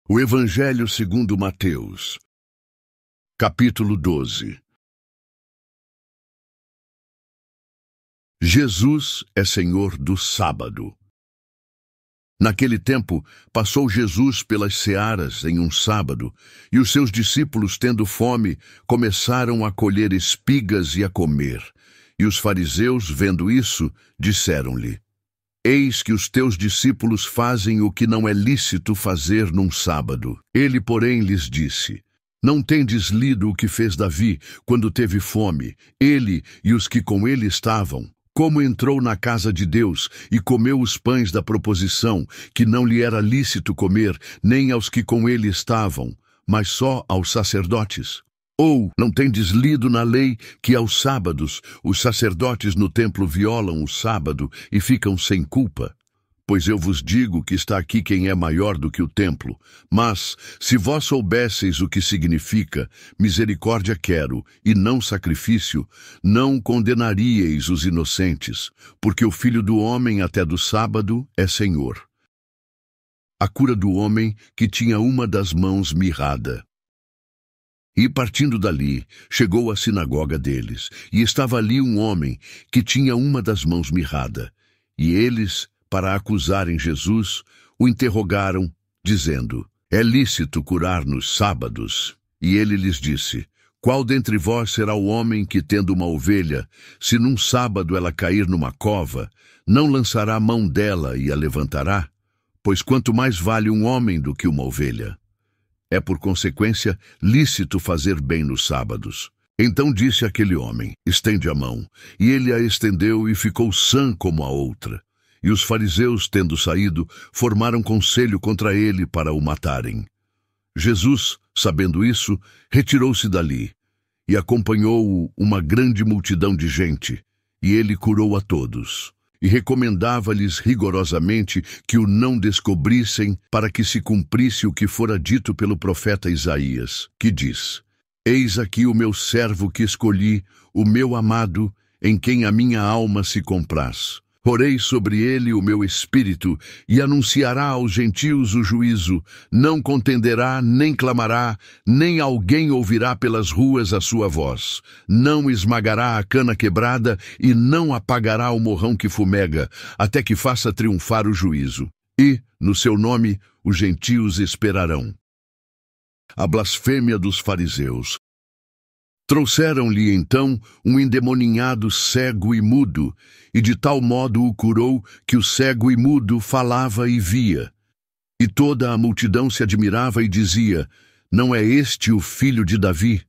O Evangelho segundo Mateus, capítulo 12. Jesus é Senhor do sábado. Naquele tempo, passou Jesus pelas searas em um sábado, e os seus discípulos, tendo fome, começaram a colher espigas e a comer. E os fariseus, vendo isso, disseram-lhe: Eis que os teus discípulos fazem o que não é lícito fazer num sábado. Ele, porém, lhes disse: Não tendes lido o que fez Davi quando teve fome, ele e os que com ele estavam, como entrou na casa de Deus e comeu os pães da proposição, que não lhe era lícito comer, nem aos que com ele estavam, mas só aos sacerdotes? Ou não tendes lido na lei que aos sábados os sacerdotes no templo violam o sábado e ficam sem culpa? Pois eu vos digo que está aqui quem é maior do que o templo. Mas, se vós soubesseis o que significa misericórdia quero e não sacrifício, não condenaríeis os inocentes, porque o Filho do Homem até do sábado é Senhor. A cura do homem que tinha uma das mãos mirrada. E partindo dali, chegou à sinagoga deles, e estava ali um homem que tinha uma das mãos mirrada. E eles, para acusarem Jesus, o interrogaram, dizendo: É lícito curar nos sábados? E ele lhes disse: Qual dentre vós será o homem que, tendo uma ovelha, se num sábado ela cair numa cova, não lançará a mão dela e a levantará? Pois quanto mais vale um homem do que uma ovelha. É, por consequência, lícito fazer bem nos sábados. Então disse aquele homem: Estende a mão. E ele a estendeu e ficou sã como a outra. E os fariseus, tendo saído, formaram conselho contra ele para o matarem. Jesus, sabendo isso, retirou-se dali, e acompanhou-o uma grande multidão de gente, e ele curou a todos. E recomendava-lhes rigorosamente que o não descobrissem, para que se cumprisse o que fora dito pelo profeta Isaías, que diz: Eis aqui o meu servo que escolhi, o meu amado, em quem a minha alma se compraz. Porei sobre ele o meu espírito, e anunciará aos gentios o juízo. Não contenderá, nem clamará, nem alguém ouvirá pelas ruas a sua voz. Não esmagará a cana quebrada, e não apagará o morrão que fumega, até que faça triunfar o juízo. E, no seu nome, os gentios esperarão. A blasfêmia dos fariseus. Trouxeram-lhe então um endemoninhado cego e mudo, e de tal modo o curou que o cego e mudo falava e via. E toda a multidão se admirava e dizia: Não é este o filho de Davi?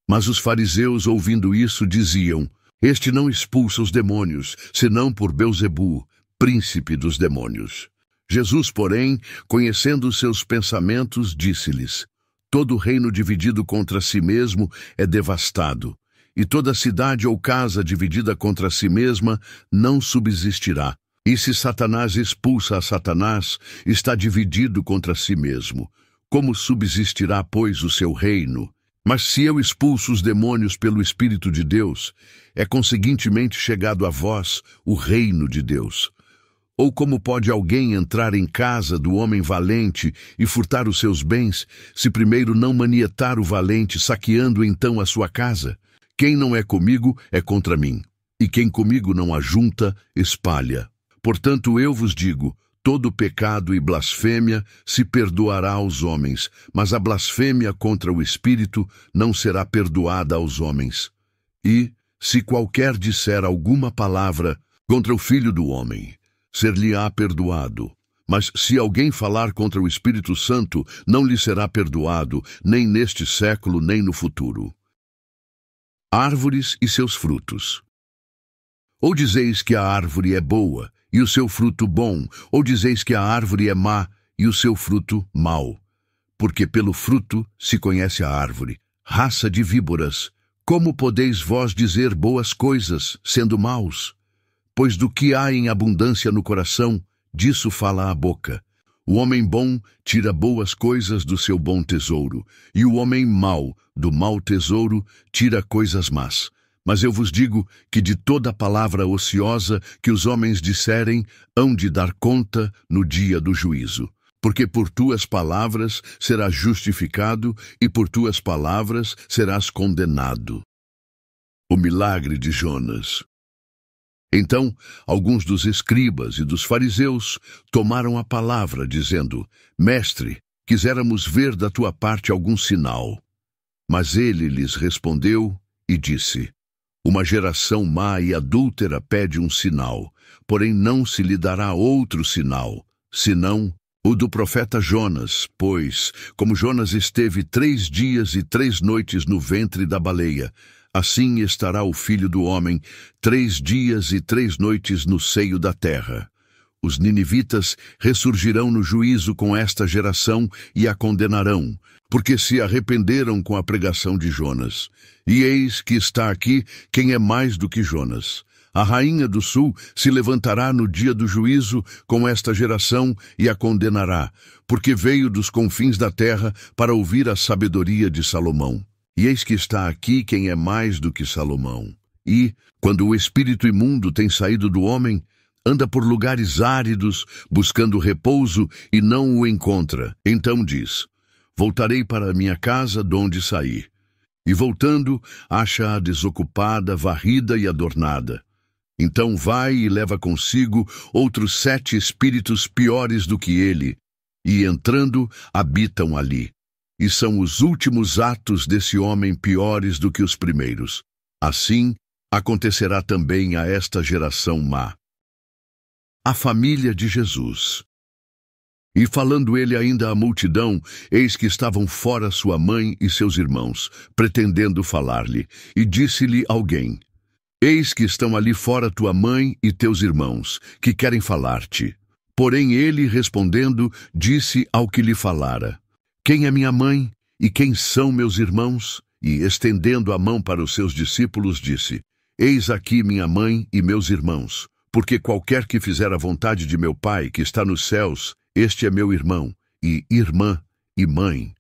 Mas os fariseus, ouvindo isso, diziam: Este não expulsa os demônios, senão por Belzebu, príncipe dos demônios. Jesus, porém, conhecendo os seus pensamentos, disse-lhes: Todo reino dividido contra si mesmo é devastado, e toda cidade ou casa dividida contra si mesma não subsistirá. E se Satanás expulsa a Satanás, está dividido contra si mesmo. Como subsistirá, pois, o seu reino? Mas se eu expulso os demônios pelo Espírito de Deus, é conseguintemente chegado a vós o reino de Deus. Ou como pode alguém entrar em casa do homem valente e furtar os seus bens, se primeiro não manietar o valente, saqueando então a sua casa? Quem não é comigo é contra mim, e quem comigo não ajunta, espalha. Portanto, eu vos digo, todo pecado e blasfêmia se perdoará aos homens, mas a blasfêmia contra o Espírito não será perdoada aos homens. E, se qualquer disser alguma palavra contra o Filho do Homem, ser-lhe-á perdoado. Mas se alguém falar contra o Espírito Santo, não lhe será perdoado, nem neste século, nem no futuro. Árvores e seus frutos. Ou dizeis que a árvore é boa, e o seu fruto bom, ou dizeis que a árvore é má, e o seu fruto mau. Porque pelo fruto se conhece a árvore. Raça de víboras, como podeis vós dizer boas coisas, sendo maus? Pois do que há em abundância no coração, disso fala a boca. O homem bom tira boas coisas do seu bom tesouro, e o homem mau, do mau tesouro, tira coisas más. Mas eu vos digo que de toda palavra ociosa que os homens disserem, hão de dar conta no dia do juízo. porque por tuas palavras serás justificado e por tuas palavras serás condenado. O milagre de Jonas. Então, alguns dos escribas e dos fariseus tomaram a palavra, dizendo: Mestre, quiséramos ver da tua parte algum sinal. Mas ele lhes respondeu e disse: Uma geração má e adúltera pede um sinal, porém não se lhe dará outro sinal, senão o do profeta Jonas, pois, como Jonas esteve 3 dias e 3 noites no ventre da baleia, assim estará o Filho do Homem 3 dias e 3 noites no seio da terra. Os ninivitas ressurgirão no juízo com esta geração e a condenarão, porque se arrependeram com a pregação de Jonas. E eis que está aqui quem é mais do que Jonas. A rainha do sul se levantará no dia do juízo com esta geração e a condenará, porque veio dos confins da terra para ouvir a sabedoria de Salomão. E eis que está aqui quem é mais do que Salomão. E, quando o espírito imundo tem saído do homem, anda por lugares áridos, buscando repouso, e não o encontra. Então diz: Voltarei para a minha casa donde saí. E voltando, acha-a desocupada, varrida e adornada. Então vai e leva consigo outros 7 espíritos piores do que ele, e entrando, habitam ali. E são os últimos atos desse homem piores do que os primeiros. Assim, acontecerá também a esta geração má. A família de Jesus. E falando ele ainda à multidão, eis que estavam fora sua mãe e seus irmãos, pretendendo falar-lhe. E disse-lhe alguém: Eis que estão ali fora tua mãe e teus irmãos, que querem falar-te. Porém ele, respondendo, disse ao que lhe falara: Quem é minha mãe e quem são meus irmãos? E, estendendo a mão para os seus discípulos, disse: Eis aqui minha mãe e meus irmãos, porque qualquer que fizer a vontade de meu Pai, que está nos céus, este é meu irmão, e irmã, e mãe.